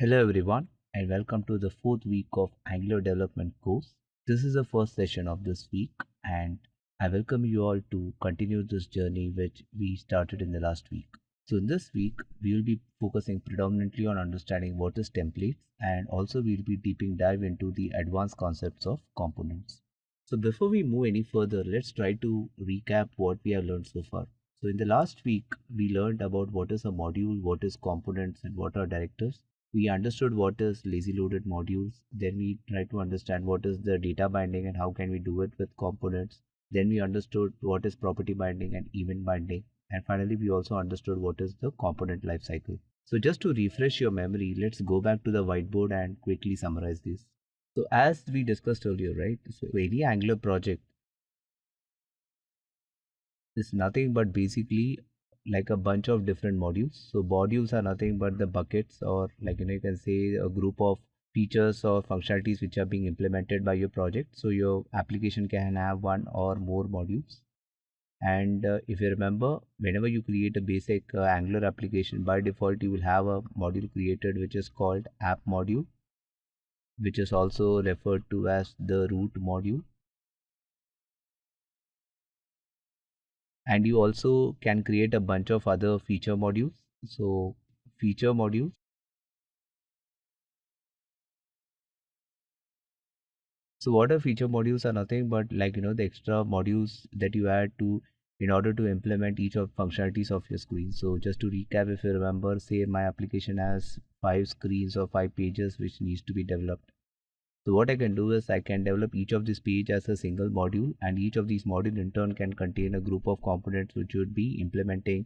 Hello everyone and welcome to the fourth week of Angular development course. This is the first session of this week and I welcome you all to continue this journey which we started in the last week. So in this week we will be focusing predominantly on understanding what is templates and also we'll be deeping dive into the advanced concepts of components. So before we move any further, let's try to recap what we have learned so far. So in the last week we learned about what is a module, what is components and what are directives. We understood what is lazy loaded modules. Then we tried to understand what is the data binding and how can we do it with components. Then we understood what is property binding and event binding. And finally, we also understood what is the component lifecycle. So just to refresh your memory, let's go back to the whiteboard and quickly summarize this. So as we discussed earlier, right? So any Angular project is nothing but basically like a bunch of different modules. So modules are nothing but the buckets or you can say a group of features or functionalities which are being implemented by your project. So your application can have one or more modules. And if you remember, whenever you create a basic Angular application, by default you will have a module created which is called app module, which is also referred to as the root module. And you also can create a bunch of other feature modules. So feature modules, so what are feature modules are nothing but the extra modules that you add to in order to implement each of functionalities of your screen. So just to recap, if you remember, say my application has 5 screens or 5 pages which needs to be developed. So what I can do is I can develop each of these page as a single module, and each of these module in turn can contain a group of components which would be implementing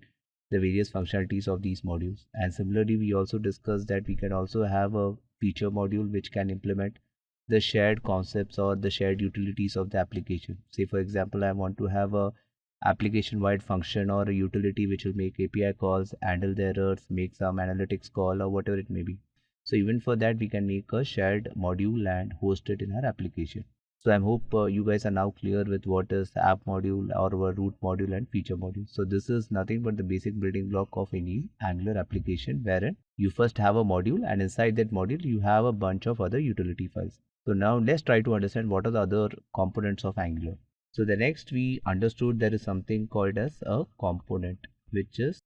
the various functionalities of these modules. And similarly, we also discussed that we can also have a feature module which can implement the shared concepts or the shared utilities of the application. Say for example, I want to have a application wide function or a utility which will make API calls, handle the errors, make some analytics call or whatever it may be. So even for that, we can make a shared module and host it in our application. So I hope you guys are now clear with what is the app module or a root module and feature module. So this is nothing but the basic building block of any Angular application, wherein you first have a module and inside that module you have a bunch of other utility files. So now let's try to understand what are the other components of Angular. So the next we understood there is something called as a component, which is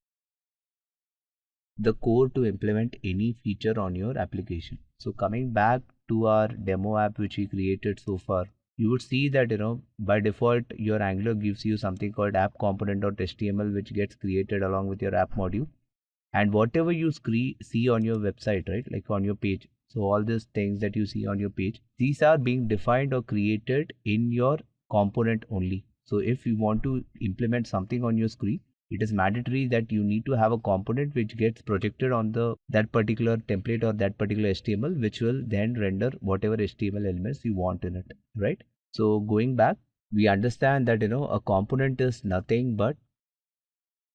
the core to implement any feature on your application. So coming back to our demo app which we created so far, you would see that by default your Angular gives you something called app component.html which gets created along with your app module, and whatever you see on your website, right, like on your page. So all these things that you see on your page, these are being defined or created in your component only. So if you want to implement something on your screen, it is mandatory that you need to have a component which gets projected on the that particular template or that particular HTML, which will then render whatever HTML elements you want in it, right? So going back, we understand that a component is nothing but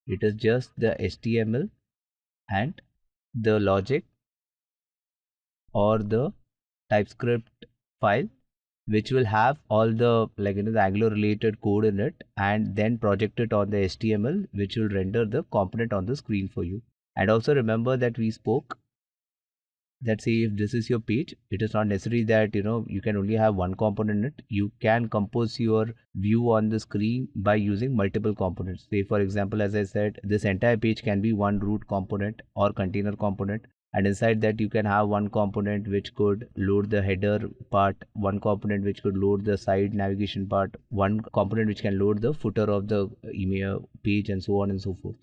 it is just the HTML and the logic or the TypeScript file which will have all the the Angular related code in it, and then project it on the HTML which will render the component on the screen for you. And also remember that we spoke that say if this is your page, it is not necessary that you can only have one component in it. You can compose your view on the screen by using multiple components. Say for example, as I said, this entire page can be one root component or container component, and inside that you can have one component which could load the header part, one component which could load the side navigation part, one component which can load the footer of the email page, and so on and so forth.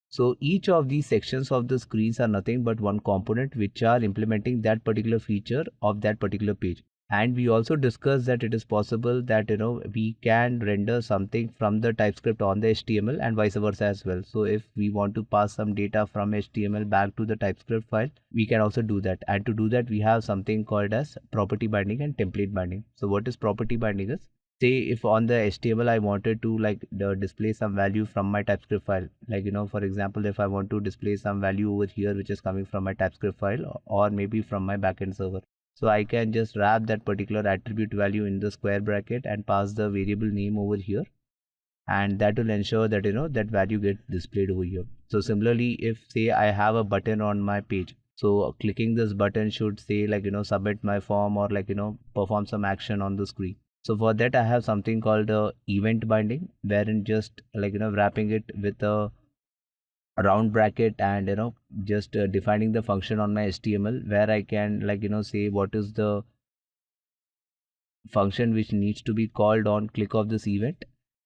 So each of these sections of the screens are nothing but one component which are implementing that particular feature of that particular page. And we also discussed that it is possible that we can render something from the TypeScript on the HTML and vice versa as well. So if we want to pass some data from HTML back to the TypeScript file, we can also do that. And to do that, we have something called as property binding and template binding. So what is property binding is, say if on the HTML I wanted to display some value from my TypeScript file, for example, if I want to display some value over here which is coming from my TypeScript file or maybe from my backend server, so I can just wrap that particular attribute value in the square bracket and pass the variable name over here, and that will ensure that that value gets displayed over here. So similarly, if say I have a button on my page, So clicking this button should say like, submit my form or like, perform some action on the screen. So for that, I have something called event binding, wherein just like, wrapping it with a round bracket and, just defining the function on my HTML where I can like, say what is the function which needs to be called on click of this event.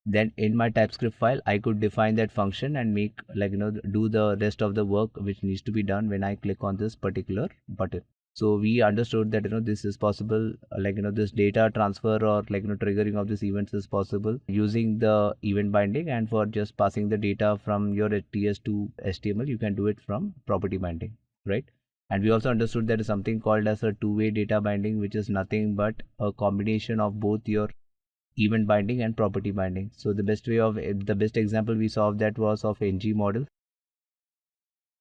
Then in my TypeScript file, I could define that function and make like, do the rest of the work which needs to be done when I click on this particular button. So we understood that, this is possible, like, this data transfer or like, triggering of this events is possible using the event binding. And for just passing the data from your TS to HTML, you can do it from property binding, right? And we also understood there is something called as a two-way data binding, which is nothing but a combination of both your event binding and property binding. So the best example we saw of that was of ng model.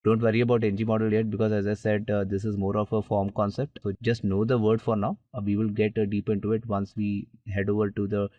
Don't worry about ng model yet, because as I said, this is more of a form concept. So just know the word for now. We will get deep into it once we head over to the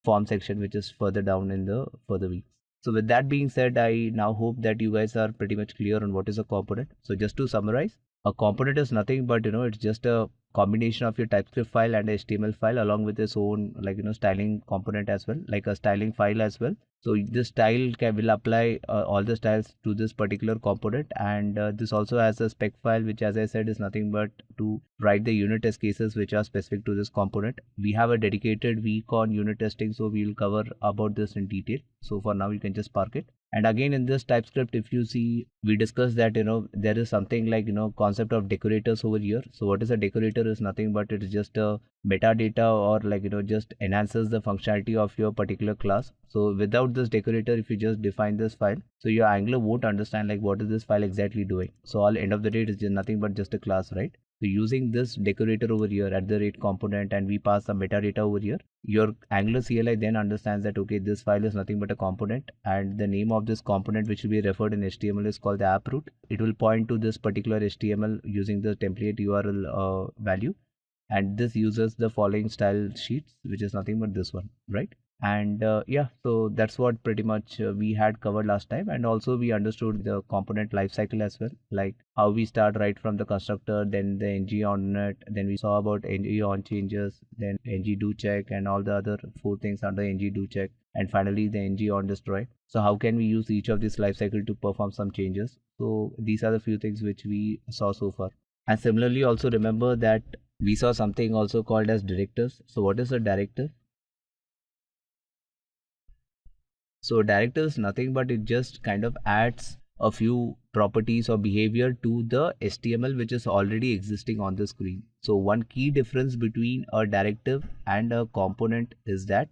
form section, which is further down in the further weeks. So with that being said, I now hope that you guys are pretty much clear on what is a component. So just to summarize, a component is nothing but, it's just a combination of your TypeScript file and HTML file along with its own like, styling component as well, like a styling file as well. So this will apply all the styles to this particular component, and this also has a spec file, which as I said is nothing but to write the unit test cases which are specific to this component. We have a dedicated week on unit testing, so we will cover about this in detail. So for now you can just park it. And again, in this TypeScript, if you see, we discussed that, there is something like, concept of decorators over here. So what is a decorator is nothing but it is just a metadata, or like, just enhances the functionality of your particular class. So without this decorator, if you just define this file, so your Angular won't understand like what is this file exactly doing. So all end of the day, it is just nothing but just a class, right? So using this decorator over here at the rate component, and we pass some metadata over here, your Angular CLI then understands that, okay, this file is nothing but a component, and the name of this component which will be referred in HTML is called the app root. It will point to this particular HTML using the template URL value, and this uses the following style sheets, which is nothing but this one, right? And yeah, so that's what pretty much we had covered last time. And also we understood the component lifecycle as well, like how we start right from the constructor, then the ng on it, then we saw about ng on changes, then ng do check, and all the other four things under ng do check, and finally the ng on destroy. So how can we use each of this lifecycle to perform some changes? So these are the few things which we saw so far. And similarly, also remember that we saw something also called as directives. So what is a directive? So directive is nothing but it just kind of adds a few properties or behavior to the HTML which is already existing on the screen. So one key difference between a directive and a component is that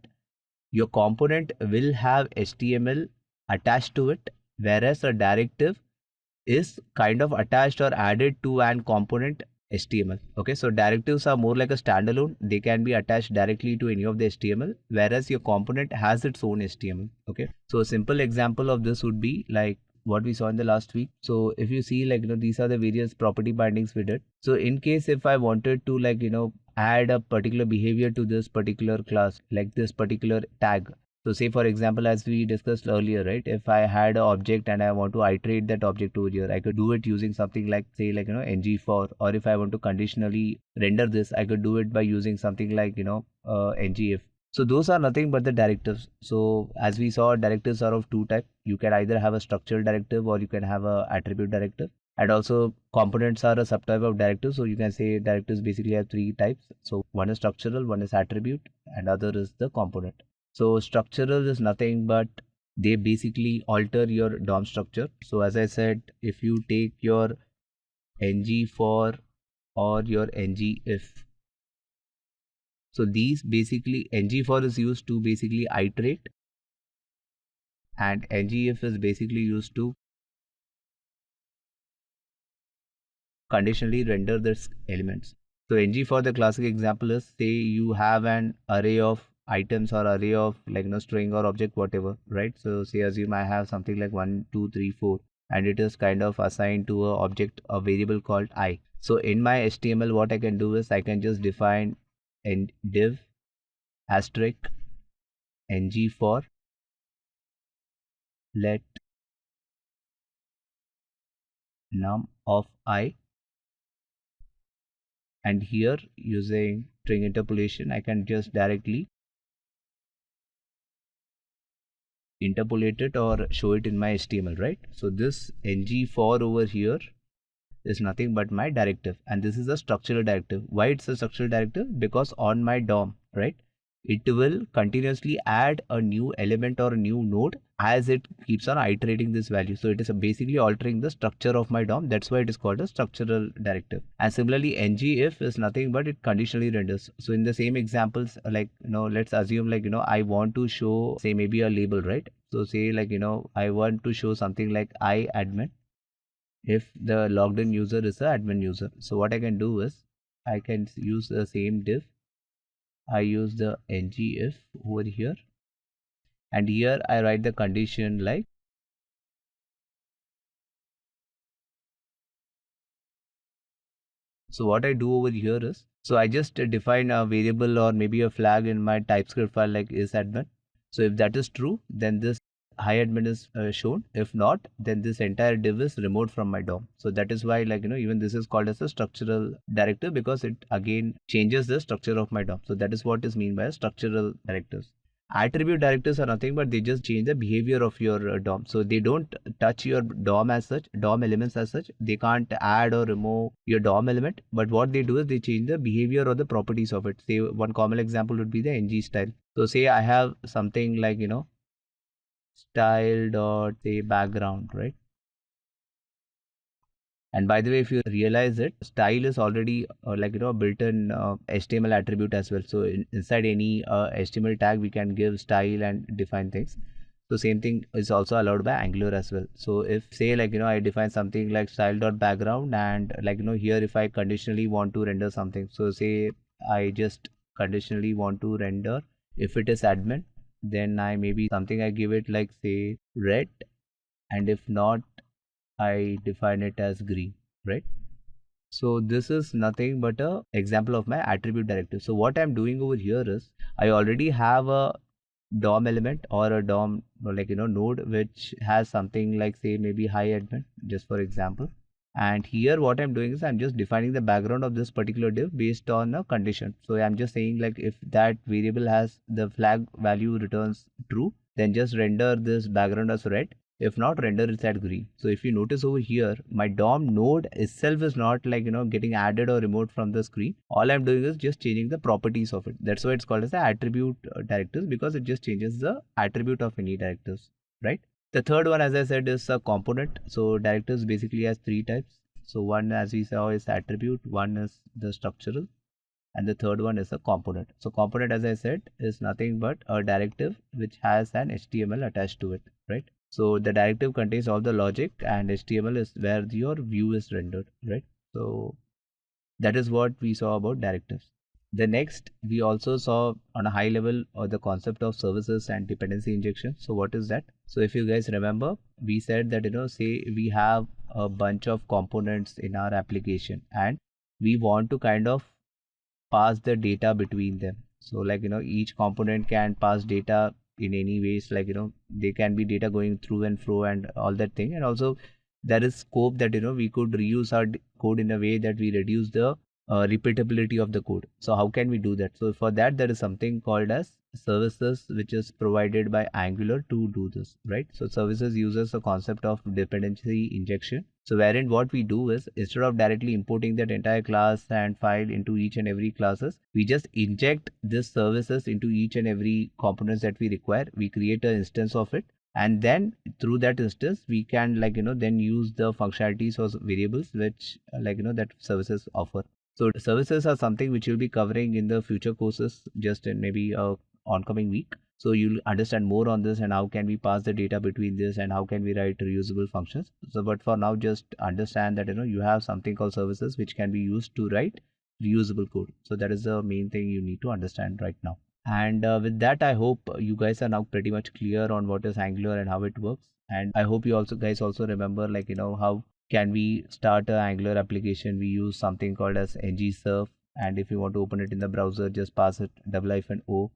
your component will have HTML attached to it, whereas a directive is kind of attached or added to an component HTML. Okay, so directives are more like a standalone. They can be attached directly to any of the HTML, whereas your component has its own HTML. Okay, so a simple example of this would be like what we saw in the last week. So if you see like, these are the various property bindings we did. So in case if I wanted to like, add a particular behavior to this particular class, like this particular tag. So say for example, as we discussed earlier, right? If I had an object and I want to iterate that object over here, I could do it using something like say like, ng for, or if I want to conditionally render this, I could do it by using something like, ng if. So those are nothing but the directives. So as we saw, directives are of two types. You can either have a structural directive or you can have a attribute directive. And also components are a subtype of directives. So you can say directives basically have three types. So one is structural, one is attribute, and other is the component. So structural is nothing but they basically alter your DOM structure. So as I said, if you take your ng for or your ng if, so these basically ng for is used to basically iterate, and ng if is basically used to conditionally render the elements. So ng for the classic example is, say you have an array of items or array of like string or object whatever, right? So say assume I have something like 1 2 3 4, and it is kind of assigned to a object, a variable called I. So in my HTML, what I can do is I can just define and div asterisk ng for let num of I And here using string interpolation, I can just directly interpolate it or show it in my HTML, right? So this ng_for over here is nothing but my directive, and this is a structural directive. Why it's a structural directive? Because on my DOM, right, it will continuously add a new element or a new node as it keeps on iterating this value. So it is basically altering the structure of my DOM. That's why it is called a structural directive. And similarly, ngIf is nothing but it conditionally renders. So in the same examples, like, let's assume, like, I want to show, say, maybe a label, right? So say, like, I want to show something like I admin if the logged in user is a admin user. So what I can do is I can use the same div. I use the ngIf over here, and here I write the condition like, so what I do over here is, so I just define a variable or maybe a flag in my TypeScript file like isAdmin. So if that is true, then this hi admin is shown. If not, then this entire div is removed from my DOM. So that is why, like, even this is called as a structural directive, because it again changes the structure of my DOM. So that is what is mean by structural directives. Attribute directives are nothing but they just change the behavior of your DOM. So they don't touch your DOM as such, DOM elements as such. They can't add or remove your DOM element, but what they do is they change the behavior or the properties of it. Say one common example would be the ng style. So say I have something like, style dot say background, right? And by the way, if you realize it, style is already like, built-in HTML attribute as well. So inside any HTML tag, we can give style and define things. So same thing is also allowed by Angular as well. So if say, like, I define something like style.background, and like, here if I conditionally want to render something, so say I just conditionally want to render if it is admin, then I maybe something I give it like say red, and if not, I define it as green, right? So this is nothing but a example of my attribute directive. So what I'm doing over here is I already have a DOM element or a DOM, like, node which has something like say maybe hi admin, just for example. And here what I'm doing is I'm just defining the background of this particular div based on a condition. So I'm just saying, like, if that variable has the flag value returns true, then just render this background as red. If not, render it at green. So if you notice over here, my DOM node itself is not, like, getting added or removed from the screen. All I'm doing is just changing the properties of it. That's why it's called as the attribute directives, because it just changes the attribute of any directives, right? The third one, as I said, is a component. So directives basically has three types. So one, as we saw, is attribute, one is the structural, and the third one is a component. So component, as I said, is nothing but a directive which has an HTML attached to it, right? So the directive contains all the logic, and HTML is where your view is rendered, right? So that is what we saw about directives. The next, we also saw on a high level the concept of services and dependency injection. So what is that? So if you guys remember, we said that, say we have a bunch of components in our application, and we want to kind of pass the data between them. So, like, each component can pass data in any ways, like, they can be data going through and fro and all that thing. And also there is scope that, we could reuse our code in a way that we reduce the repeatability of the code. So how can we do that? So for that, there is something called as services, which is provided by Angular to do this, right? So services uses the concept of dependency injection. So wherein what we do is, instead of directly importing that entire class and file into each and every classes, we just inject this services into each and every components that we require. We create an instance of it, and then through that instance we can, like, then use the functionalities or variables which, like, that services offer. So services are something which you'll be covering in the future courses, just in maybe a oncoming week. So you'll understand more on this, and how can we pass the data between this, and how can we write reusable functions. So but for now, just understand that, you have something called services which can be used to write reusable code. So that is the main thing you need to understand right now. And with that, I hope you guys are now pretty much clear on what is Angular and how it works. And I hope you also guys also remember, like, how can we start an Angular application. We use something called as ngserve, and if you want to open it in the browser, just pass it ~o.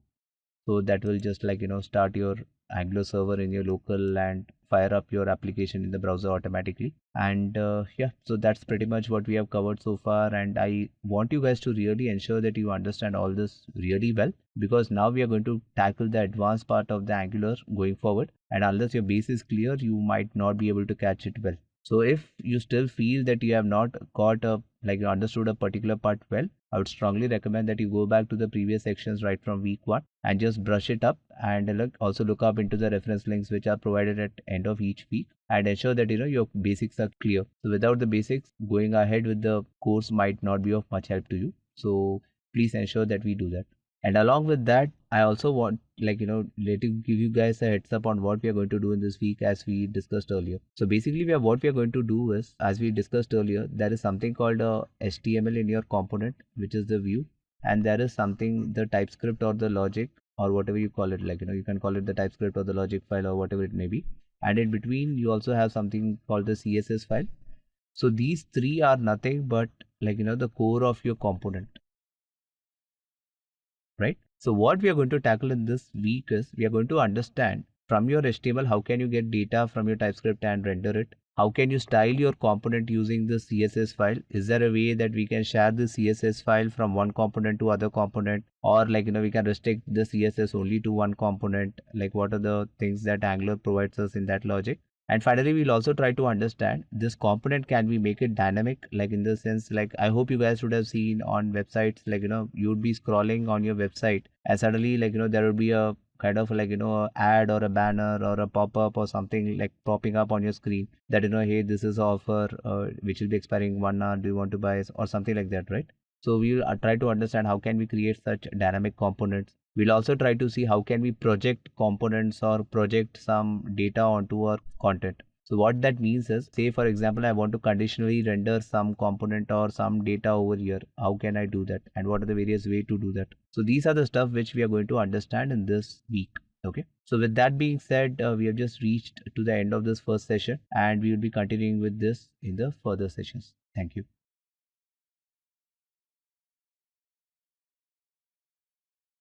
So that will just, like, start your Angular server in your local and fire up your application in the browser automatically. And yeah, so that's pretty much what we have covered so far. And I want you guys to really ensure that you understand all this really well, because now we are going to tackle the advanced part of the Angular going forward. And unless your base is clear, you might not be able to catch it well. So if you still feel that you have not caught up, like you understood a particular part well, I would strongly recommend that you go back to the previous sections right from week 1 and just brush it up, and also look up into the reference links which are provided at end of each week, and ensure that your basics are clear. So without the basics, going ahead with the course might not be of much help to you. So please ensure that we do that. And along with that, I also want, give you guys a heads up on what we are going to do in this week as we discussed earlier. So basically, what we are going to do is, as we discussed earlier, there is something called a HTML in your component, which is the view, and there is something, the TypeScript or the logic or whatever you call it, you can call it the TypeScript or the logic file or whatever it may be. And in between, you also have something called the CSS file. So these three are nothing but the core of your component, right? So what we are going to tackle in this week is, we are going to understand from your HTML how can you get data from your TypeScript and render it. How can you style your component using the CSS file? Is there a way that we can share the CSS file from one component to other component, or we can restrict the CSS only to one component? Like, what are the things that Angular provides us in that logic? And finally, we'll also try to understand this component, can we make it dynamic, like in the sense, like I hope you guys would have seen on websites, you would be scrolling on your website and suddenly there would be a kind of a ad or a banner or a pop-up or something like popping up on your screen that hey, this is offer which will be expiring 1 hour, do you want to buy, or something like that, right? So we will try to understand how can we create such dynamic components. We'll also try to see how can we project components or project some data onto our content. So what that means is, say for example, I want to conditionally render some component or some data over here. How can I do that? And what are the various ways to do that? So these are the stuff which we are going to understand in this week. Okay. So with that being said, we have just reached to the end of this first session, and we will be continuing with this in the further sessions. Thank you.